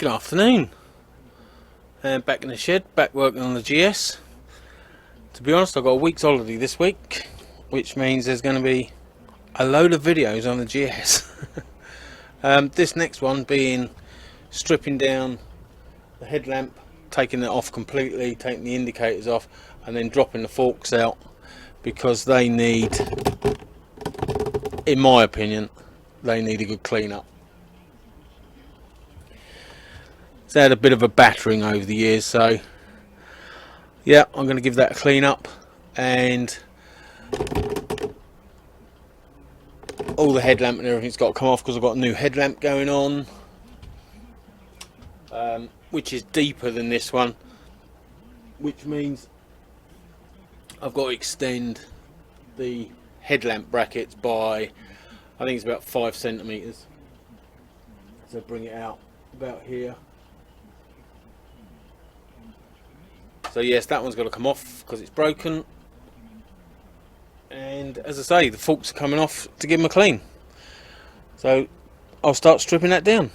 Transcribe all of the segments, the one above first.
Good afternoon. Back in the shed, back working on the GS. To be honest, I've got a week's holiday this week, which means there's going to be a load of videos on the GS. This next one being stripping down the headlamp, taking it off completely, taking the indicators off, and then dropping the forks out, because they need, in my opinion, they need a good clean up. It's had a bit of a battering over the years, so yeah, I'm going to give that a clean up, and all the headlamp and everything's got to come off because I've got a new headlamp going on, which is deeper than this one, which means I've got to extend the headlamp brackets by, I think it's about 5 centimeters, so bring it out about here. So yes, that one's got to come off because it's broken, and as I say, the forks are coming off to give them a clean, so I'll start stripping that down.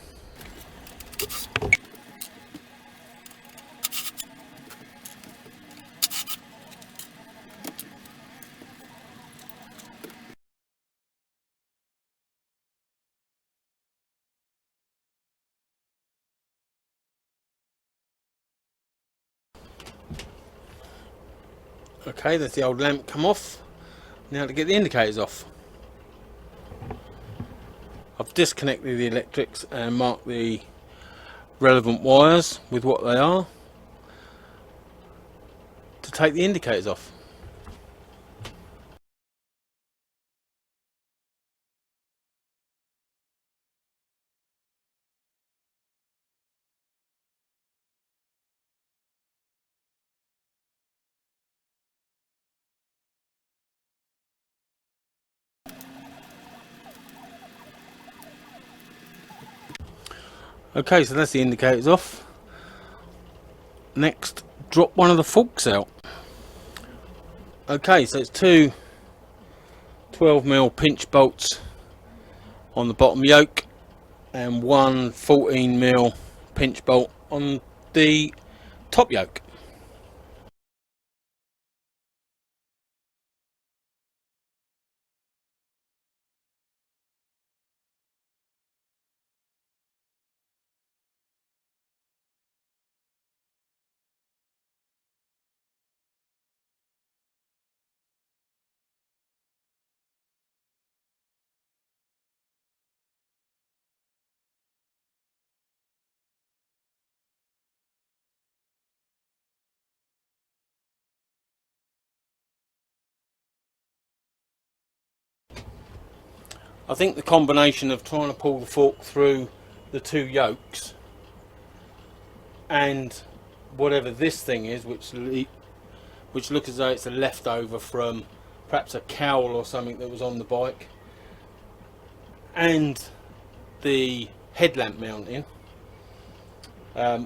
Okay, there's the old lamp come off. Now to get the indicators off. I've disconnected the electrics and marked the relevant wires with what they are to take the indicators off. Okay, so that's the indicators off. Next, drop one of the forks out. Okay, so it's two 12mm pinch bolts on the bottom yoke and one 14mm pinch bolt on the top yoke. I think the combination of trying to pull the fork through the two yokes and whatever this thing is, which looks as though it's a leftover from perhaps a cowl or something that was on the bike, and the headlamp mounting,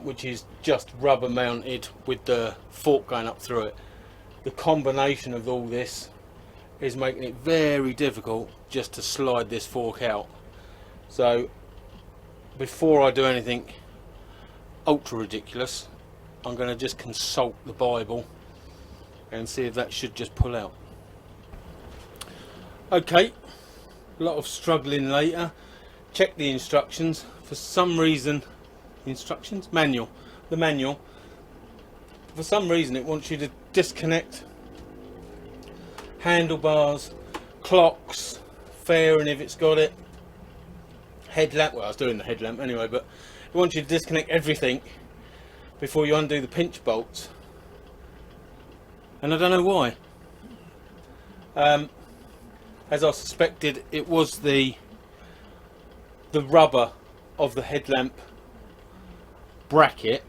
which is just rubber mounted with the fork going up through it. The combination of all this is making it very difficult just to slide this fork out. So before I do anything ultra ridiculous, I'm going to just consult the Bible and see if that should just pull out. Okay, a lot of struggling later. Check the instructions. For some reason, the manual, for some reason it wants you to disconnect handlebars, clocks, fairing if it's got it, headlamp, well I was doing the headlamp anyway, but it wants you to disconnect everything before you undo the pinch bolts, and I don't know why. As I suspected, it was the rubber of the headlamp bracket,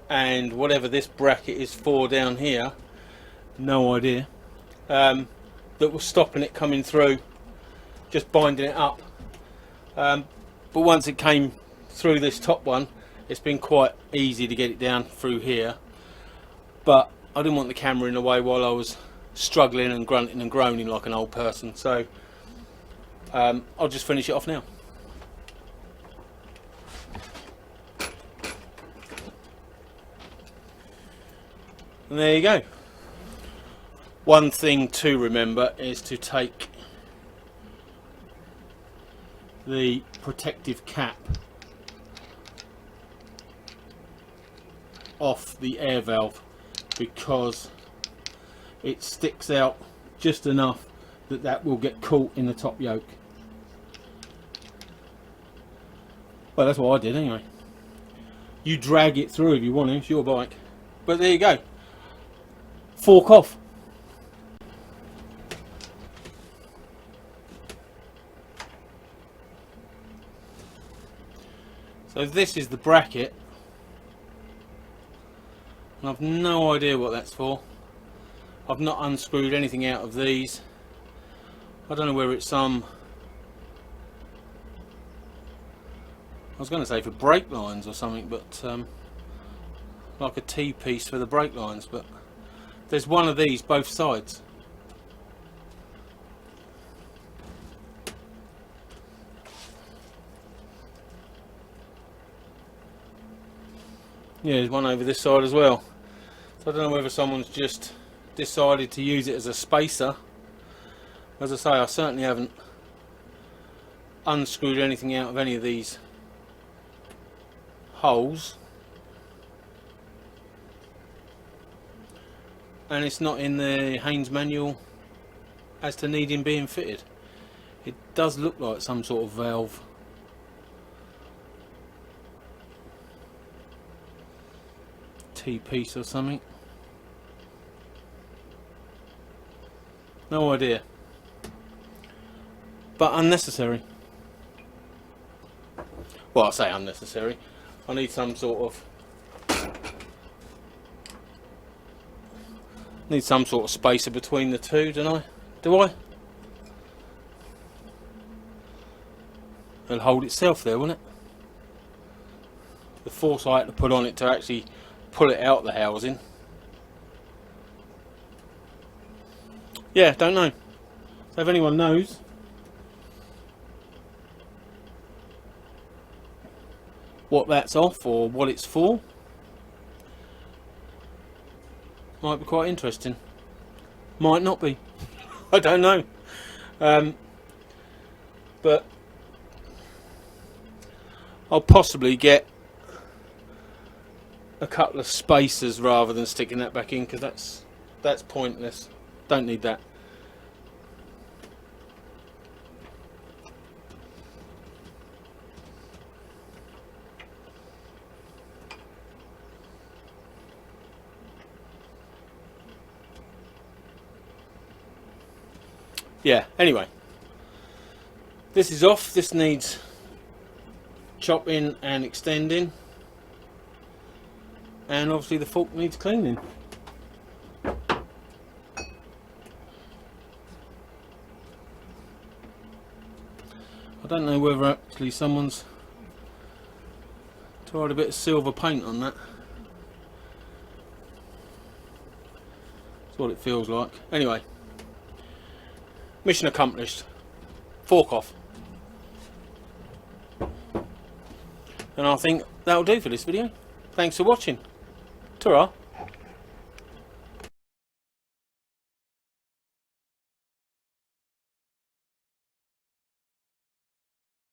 and whatever this bracket is for down here, no idea, that was stopping it coming through, just binding it up. But once it came through this top one, it's been quite easy to get it down through here, but I didn't want the camera in the way while I was struggling and grunting and groaning like an old person, so I'll just finish it off now. And there you go. One thing to remember is to take the protective cap off the air valve, because it sticks out just enough that will get caught in the top yoke. Well, that's what I did anyway. You drag it through if you want to, it's your bike. But there you go. Fork off. So this is the bracket, and I've no idea what that's for. I've not unscrewed anything out of these. I don't know whether it's some, I was going to say for brake lines or something, but like a T-piece for the brake lines, but there's one of these both sides. Yeah, there's one over this side as well. So I don't know whether someone's just decided to use it as a spacer. As I say, I certainly haven't unscrewed anything out of any of these holes, and it's not in the Haynes manual as to needing being fitted. It does look like some sort of valve. T-piece or something. No idea. But unnecessary. Well, I say unnecessary. I need some sort of spacer between the two, don't I? Do I? It'll hold itself there, won't it? The force I had to put on it to actually pull it out the housing. Yeah, don't know. So if anyone knows what that's off or what it's for, might be quite interesting. Might not be. I don't know. But I'll possibly get a couple of spacers rather than sticking that back in, because that's pointless. Don't need that. Yeah, anyway, this is off. This needs chopping and extending, and obviously the fork needs cleaning. I don't know whether actually someone's tried a bit of silver paint on that. That's what it feels like. Anyway, mission accomplished. Fork off. And I think that'll do for this video. Thanks for watching. Ta-ra.